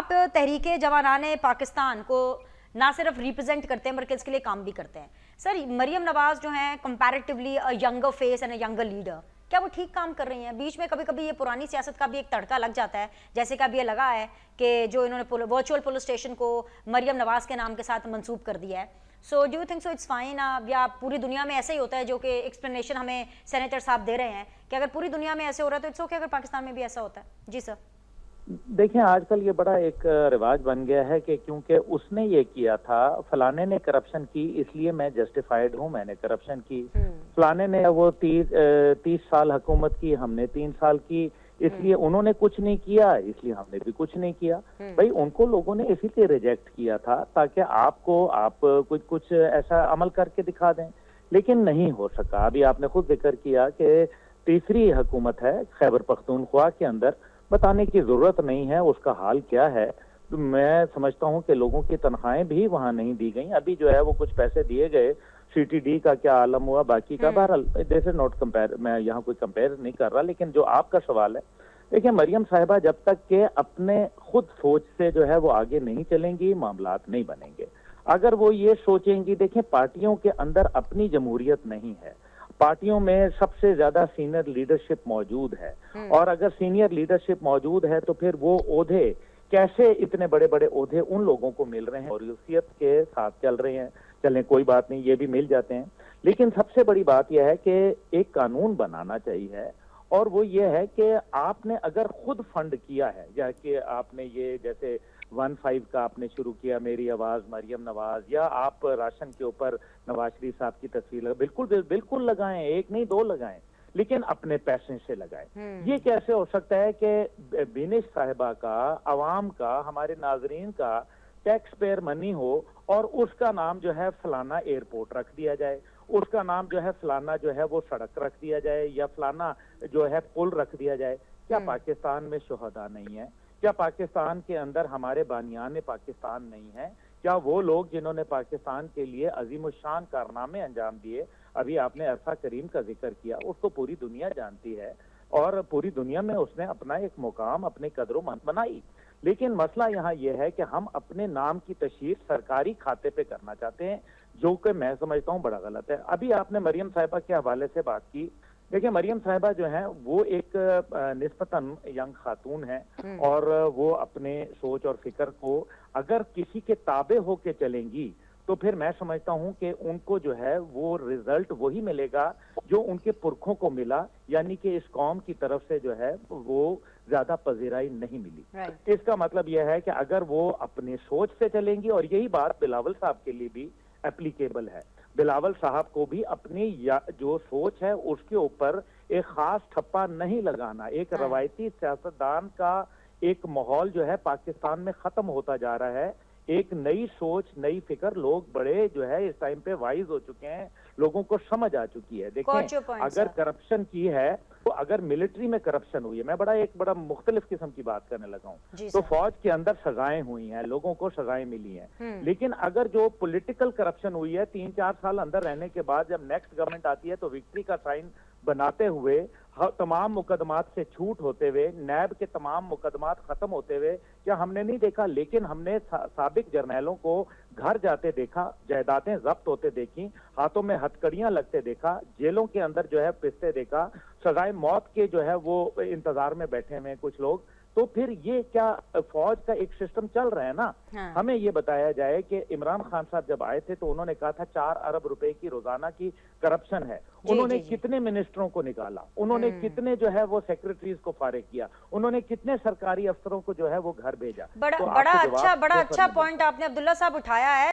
आप तहरीके जवानाने पाकिस्तान को ना सिर्फ रिप्रेजेंट करते हैं बल्कि इसके लिए काम भी करते हैं। सर, मरियम नवाज जो हैं comparatively a younger face and a younger leader, क्या वो ठीक काम कर रही हैं? बीच में कभी कभी ये पुरानी सियासत का भी एक तड़का लग जाता है, जैसे कि अब ये लगा है कि जो इन्होंने वर्चुअल पुलिस स्टेशन को मरियम नवाज के नाम के साथ मंसूब कर दिया है। So do you think so it's fine? या पूरी दुनिया में ऐसे ही होता है, जो कि एक्सप्लेनेशन हमें सेनेटर साहब दे रहे हैं कि अगर पूरी दुनिया में ऐसे हो रहा है तो इट्स ओके अगर पाकिस्तान में भी ऐसा होता है? जी सर। देखिए, आजकल ये बड़ा एक रिवाज बन गया है कि क्योंकि उसने ये किया था, फलाने ने करप्शन की इसलिए मैं जस्टिफाइड हूं, मैंने करप्शन की। फलाने ने वो 30 साल हुकूमत की, हमने 3 साल की, इसलिए उन्होंने कुछ नहीं किया इसलिए हमने भी कुछ नहीं किया। भाई, उनको लोगों ने इसीलिए रिजेक्ट किया था ताकि आप कुछ ऐसा अमल करके दिखा दें, लेकिन नहीं हो सका। अभी आपने खुद जिक्र किया कि तीसरी हुकूमत है खैबर पख्तूनख्वा के अंदर, बताने की जरूरत नहीं है उसका हाल क्या है। तो मैं समझता हूं कि लोगों की तनख्वाहें भी वहां नहीं दी गई। अभी जो है वो कुछ पैसे दिए गए, सीटीडी का क्या आलम हुआ, बाकी का बहरहाल दिस इज नॉट कंपेयर, मैं यहाँ कोई कंपेयर नहीं कर रहा। लेकिन जो आपका सवाल है, देखिए, मरियम साहिबा जब तक के अपने खुद सोच से जो है वो आगे नहीं चलेंगी, मामलात नहीं बनेंगे। अगर वो ये सोचेंगी, देखिए, पार्टियों के अंदर अपनी जमहूरियत नहीं है, पार्टियों में सबसे ज्यादा सीनियर लीडरशिप मौजूद है, और अगर सीनियर लीडरशिप मौजूद है तो फिर वो ओहदे कैसे, इतने बड़े बड़े ओहदे उन लोगों को मिल रहे हैं और यूसियत के साथ चल रहे हैं। चलें, कोई बात नहीं, ये भी मिल जाते हैं। लेकिन सबसे बड़ी बात यह है कि एक कानून बनाना चाहिए, और वो ये है कि आपने अगर खुद फंड किया है, या कि आपने ये जैसे 15 का आपने शुरू किया, मेरी आवाज मरियम नवाज, या आप राशन के ऊपर नवाज शरीफ साहब की तस्वीर बिल्कुल बिल्कुल लगाएं, एक नहीं दो लगाएं, लेकिन अपने पैसे से लगाएं। ये कैसे हो सकता है कि बिनिश साहिबा का, अवाम का, हमारे नाजरीन का टैक्स पेयर मनी हो और उसका नाम जो है फलाना एयरपोर्ट रख दिया जाए, उसका नाम जो है फलाना जो है वो सड़क रख दिया जाए, या फलाना जो है पुल रख दिया जाए? क्या पाकिस्तान में शुहदा नहीं है? क्या पाकिस्तान के अंदर हमारे बानियान पाकिस्तान नहीं है? क्या वो लोग जिन्होंने पाकिस्तान के लिए अजीम शान कारनामे अंजाम दिए, अभी आपने अरफा करीम का जिक्र किया, उसको पूरी दुनिया जानती है और पूरी दुनिया में उसने अपना एक मुकाम, अपने कदरों बनाई। लेकिन मसला यहाँ यह है कि हम अपने नाम की तशहीर सरकारी खाते पे करना चाहते हैं, जो कि मैं समझता हूँ बड़ा गलत है। अभी आपने मरियम साहिबा के हवाले से बात की। देखिए, मरियम साहिबा जो है वो एक निस्बतन यंग खातून है, और वो अपने सोच और फिक्र को अगर किसी के ताबे होके चलेंगी तो फिर मैं समझता हूं कि उनको जो है वो रिजल्ट वही मिलेगा जो उनके पुरखों को मिला, यानी कि इस कौम की तरफ से जो है वो ज्यादा पजीराई नहीं मिली। इसका मतलब यह है कि अगर वो अपनी सोच से चलेंगी, और यही बात बिलावल साहब के लिए भी एप्लीकेबल है, बिलावल साहब को भी अपनी जो सोच है उसके ऊपर एक खास ठप्पा नहीं लगाना। एक रवायती सियासतदान का एक माहौल जो है पाकिस्तान में खत्म होता जा रहा है। एक नई सोच, नई फिक्र, लोग बड़े जो है इस टाइम पे वाइज हो चुके हैं, लोगों को समझ आ चुकी है। देखें, अगर करप्शन की है तो अगर मिलिट्री में करप्शन हुई है, मैं एक बड़ा मुख्तलिफ किस्म की बात करने लगा हूँ, तो फौज के अंदर सजाएं हुई हैं, लोगों को सजाएं मिली हैं। लेकिन अगर जो पॉलिटिकल करप्शन हुई है, 3-4 साल अंदर रहने के बाद जब नेक्स्ट गवर्नमेंट आती है तो विक्ट्री का साइन बनाते हुए, तमाम मुकदमात से छूट होते हुए, नैब के तमाम मुकदमात खत्म होते हुए, क्या हमने नहीं देखा? लेकिन हमने साबिक जर्नैलों को घर जाते देखा, जायदादें जब्त होते देखी, हाथों में हथकड़ियां लगते देखा, जेलों के अंदर जो है पिसते देखा, सजाए मौत के जो है वो इंतजार में बैठे हुए कुछ लोग। तो फिर ये क्या फौज का एक सिस्टम चल रहा है ना? हमें ये बताया जाए कि इमरान खान साहब जब आए थे तो उन्होंने कहा था 4 अरब रुपए की रोजाना की करप्शन है। उन्होंने कितने मिनिस्टरों को निकाला, उन्होंने कितने जो है वो सेक्रेटरीज को फारिग किया, उन्होंने कितने सरकारी अफसरों को जो है वो घर भेजा। बड़ा अच्छा पॉइंट आपने अब्दुल्ला साहब उठाया है।